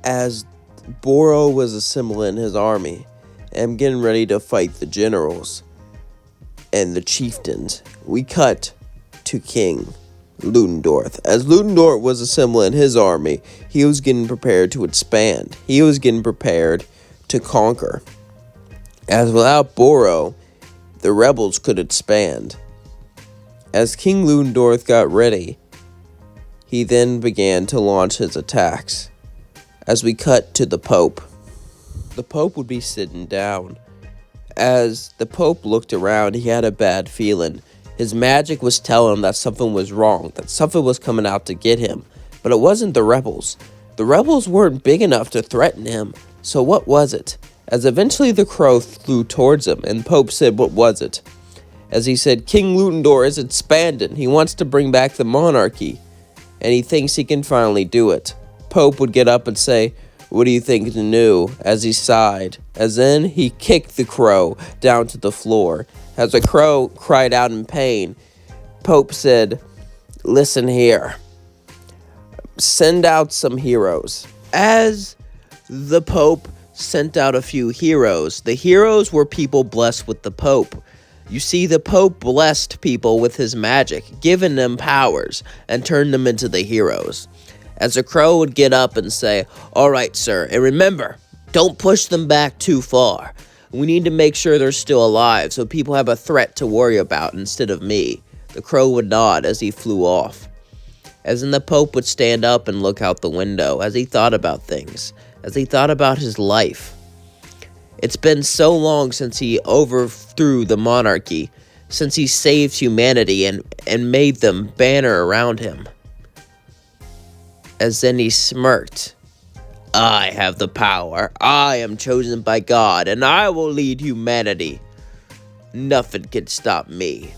As Barou was assembling his army and getting ready to fight the generals and the chieftains, we cut to King Ludendorff. As Ludendorff was assembling his army, he was getting prepared to expand. He was getting prepared to conquer. As without Barou, the rebels could expand. As King Ludendorff got ready, he then began to launch his attacks. As we cut to the Pope would be sitting down. As the Pope looked around, he had a bad feeling. His magic was telling him that something was wrong, that something was coming out to get him. But it wasn't the rebels. The rebels weren't big enough to threaten him. So what was it? As eventually the crow flew towards him, and Pope said, "What was it?" As he said, "King Ludendorff is expanding. He wants to bring back the monarchy, and he thinks he can finally do it." Pope would get up and say, "What do you think is new?" As he sighed. As then he kicked the crow down to the floor. As the crow cried out in pain, Pope said, "Listen here. Send out some heroes." As the Pope sent out a few heroes, the heroes were people blessed with the Pope. You see, the Pope blessed people with his magic, giving them powers, and turned them into the heroes. As the crow would get up and say, "All right, sir, and remember, don't push them back too far. We need to make sure they're still alive so people have a threat to worry about instead of me." The crow would nod as he flew off. As then the Pope would stand up and look out the window as he thought about things, as he thought about his life. It's been so long since he overthrew the monarchy, since he saved humanity and made them banner around him. As then he smirked. "I have the power. I am chosen by God, and I will lead humanity. Nothing can stop me."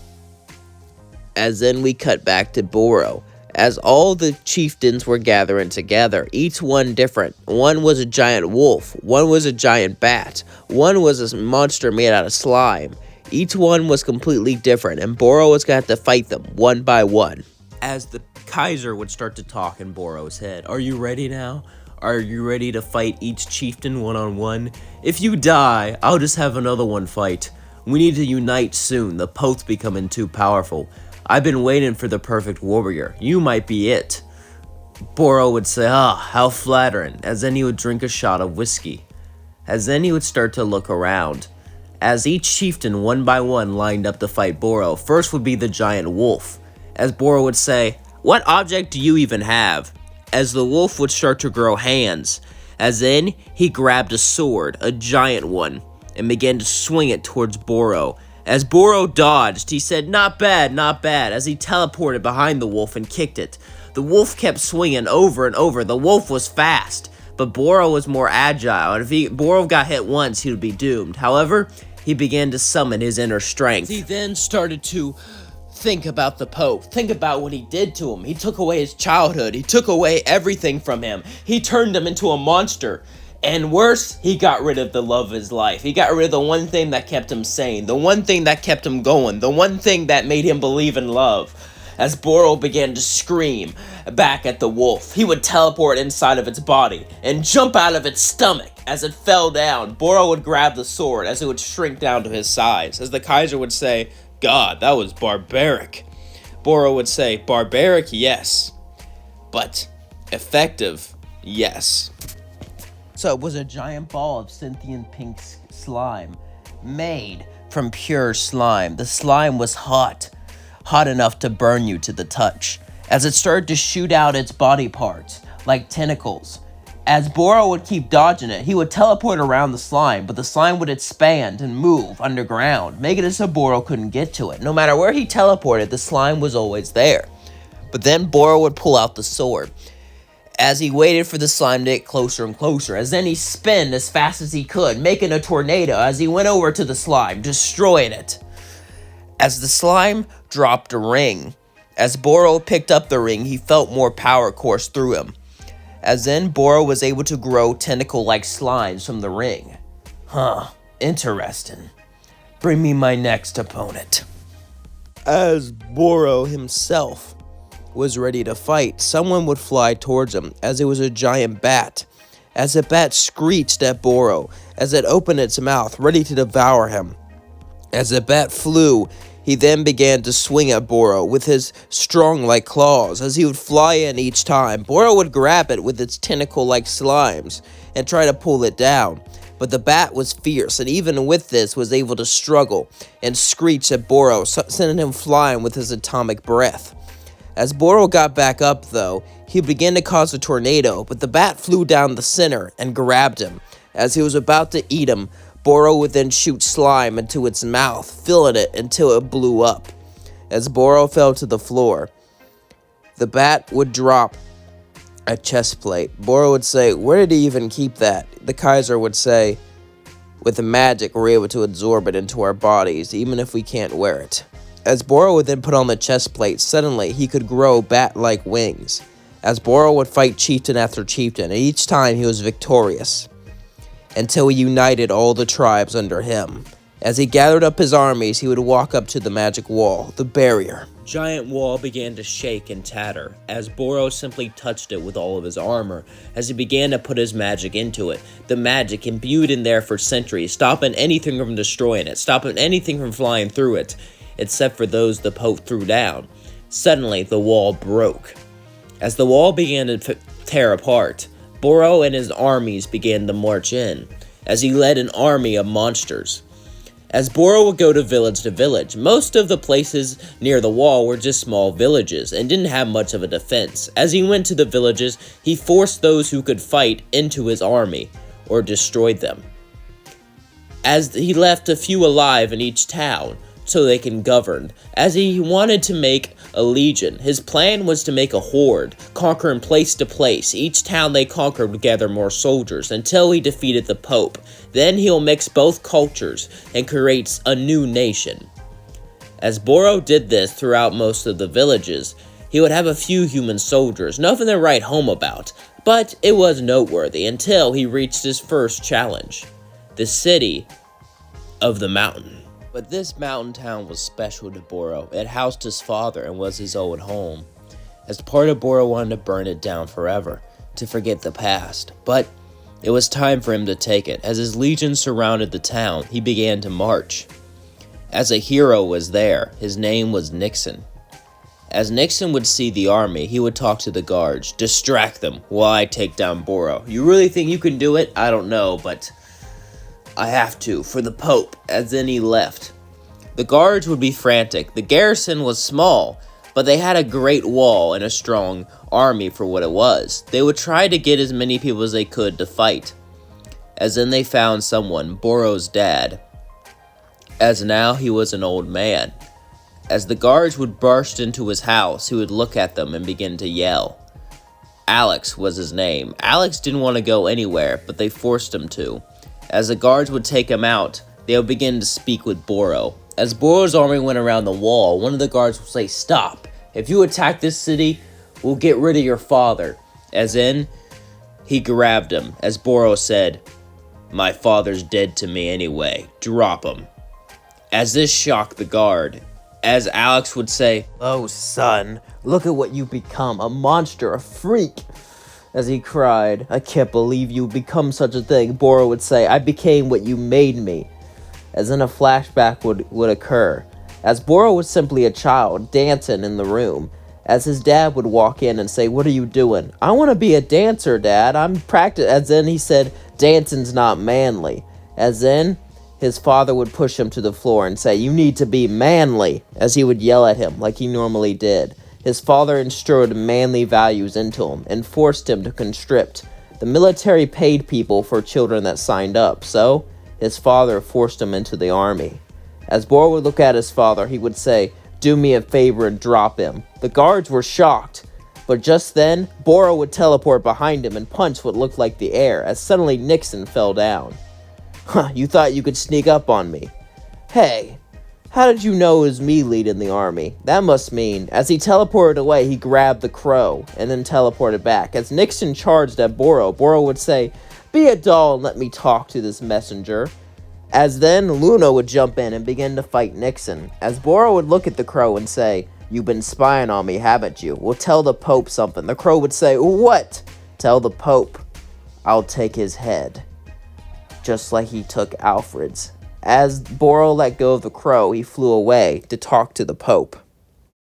As then we cut back to Barou. As all the chieftains were gathering together, each one different. One was a giant wolf, one was a giant bat, one was a monster made out of slime. Each one was completely different, and Barou was going to have to fight them one by one. As the Kaiser would start to talk in Borough's head, "Are you ready now? Are you ready to fight each chieftain one-on-one? If you die, I'll just have another one fight. We need to unite soon. The Pope's becoming too powerful. I've been waiting for the perfect warrior. You might be it." Barou would say, "How flattering," as then he would drink a shot of whiskey. As then he would start to look around. As each chieftain one by one lined up to fight Barou, first would be the giant wolf. As Barou would say, "What object do you even have?" As the wolf would start to grow hands. As then he grabbed a sword, a giant one, and began to swing it towards Barou. As Barou dodged, he said, "Not bad, not bad," as he teleported behind the wolf and kicked it. The wolf kept swinging over and over. The wolf was fast, but Barou was more agile, and if Barou got hit once, he would be doomed. However, he began to summon his inner strength. He then started to think about the Pope. Think about what he did to him. He took away his childhood. He took away everything from him. He turned him into a monster. And worse, he got rid of the love of his life. He got rid of the one thing that kept him sane, the one thing that kept him going, the one thing that made him believe in love. As Barou began to scream back at the wolf, he would teleport inside of its body and jump out of its stomach. As it fell down, Barou would grab the sword as it would shrink down to his size. As the Kaiser would say, "God, that was barbaric." Barou would say, "Barbaric, yes, but effective, yes." So it was a giant ball of sentient pink slime, made from pure slime. The slime was hot enough to burn you to the touch. As it started to shoot out its body parts, like tentacles. As Barou would keep dodging it, he would teleport around the slime, but the slime would expand and move underground, making it so Barou couldn't get to it. No matter where he teleported, the slime was always there. But then Barou would pull out the sword. As he waited for the slime to get closer and closer, as then he spun as fast as he could, making a tornado as he went over to the slime, destroying it. As the slime dropped a ring, as Barou picked up the ring, he felt more power course through him. As then Barou was able to grow tentacle-like slimes from the ring. Interesting. Bring me my next opponent. As Barou himself was ready to fight, someone would fly towards him, as it was a giant bat. as the bat screeched at Barou as it opened its mouth, ready to devour him. As the bat flew, he then began to swing at Barou with his strong-like claws. As he would fly in each time, Barou would grab it with its tentacle-like slimes and try to pull it down. But the bat was fierce, and even with this was able to struggle and screech at Barou, sending him flying with his atomic breath. As Barou got back up, though, he began to cause a tornado, but the bat flew down the center and grabbed him. As he was about to eat him, Barou would then shoot slime into its mouth, filling it until it blew up. As Barou fell to the floor, the bat would drop a chest plate. Barou would say, "Where did he even keep that?" The Kaiser would say, "With the magic, we're able to absorb it into our bodies, even if we can't wear it." As Barou would then put on the chest plate, suddenly he could grow bat-like wings. As Barou would fight chieftain after chieftain, and each time he was victorious, until he united all the tribes under him. As he gathered up his armies, he would walk up to the magic wall, the barrier. Giant wall began to shake and tatter, as Barou simply touched it with all of his armor, as he began to put his magic into it. The magic imbued in there for centuries, stopping anything from destroying it, stopping anything from flying through it, except for those the Pope threw down. Suddenly, the wall broke. As the wall began to tear apart, Barou and his armies began to march in, as he led an army of monsters. As Barou would go to village, most of the places near the wall were just small villages and didn't have much of a defense. As he went to the villages, he forced those who could fight into his army, or destroyed them. As he left a few alive in each town, so they can govern. As he wanted to make a legion, his plan was to make a horde, conquering place to place. Each town they conquered would gather more soldiers, until he defeated the Pope. Then he'll mix both cultures and creates a new nation. As Barou did this throughout most of the villages, he would have a few human soldiers, nothing to write home about, but it was noteworthy until he reached his first challenge, the city of the mountain. But this mountain town was special to Barou. It housed his father and was his old home. As part of Barou wanted to burn it down forever, to forget the past. But it was time for him to take it. As his legion surrounded the town, he began to march. As a hero was there, his name was Nixon. As Nixon would see the army, he would talk to the guards, distract them while I take down Barou. You really think you can do it? I don't know, but I have to, for the Pope, as then he left. The guards would be frantic. The garrison was small, but they had a great wall and a strong army for what it was. They would try to get as many people as they could to fight. As then they found someone, Barou's dad, as now he was an old man. As the guards would burst into his house, he would look at them and begin to yell. Alex was his name. Alex didn't want to go anywhere, but they forced him to. As the guards would take him out, they would begin to speak with Barou. As Barou's army went around the wall, one of the guards would say, "Stop! If you attack this city, we'll get rid of your father." As in, he grabbed him, as Barou said, "My father's dead to me anyway. Drop him." As this shocked the guard, as Alex would say, "Oh, son, look at what you've become, a monster, a freak." As he cried, "I can't believe you become such a thing," Barou would say, "I became what you made me." As then a flashback would occur, as Barou was simply a child, dancing in the room. As his dad would walk in and say, "What are you doing?" "I want to be a dancer, Dad. I'm practicing." As then he said, "Dancing's not manly." As then his father would push him to the floor and say, "You need to be manly," as he would yell at him like he normally did. His father instilled manly values into him and forced him to conscript. The military paid people for children that signed up, so his father forced him into the army. As Barou would look at his father, he would say, "Do me a favor and drop him." The guards were shocked, but just then, Barou would teleport behind him and punch what looked like the air, as suddenly Nixon fell down. "Huh, you thought you could sneak up on me? Hey, how did you know it was me leading the army? That must mean," as he teleported away, he grabbed the crow and then teleported back. As Nixon charged at Barou, Barou would say, "Be a doll and let me talk to this messenger." As then Luna would jump in and begin to fight Nixon. As Barou would look at the crow and say, "You've been spying on me, haven't you? Well, tell the Pope something." The crow would say, "What?" "Tell the Pope I'll take his head, just like he took Alfred's. As Barou let go of the crow, he flew away to talk to the Pope.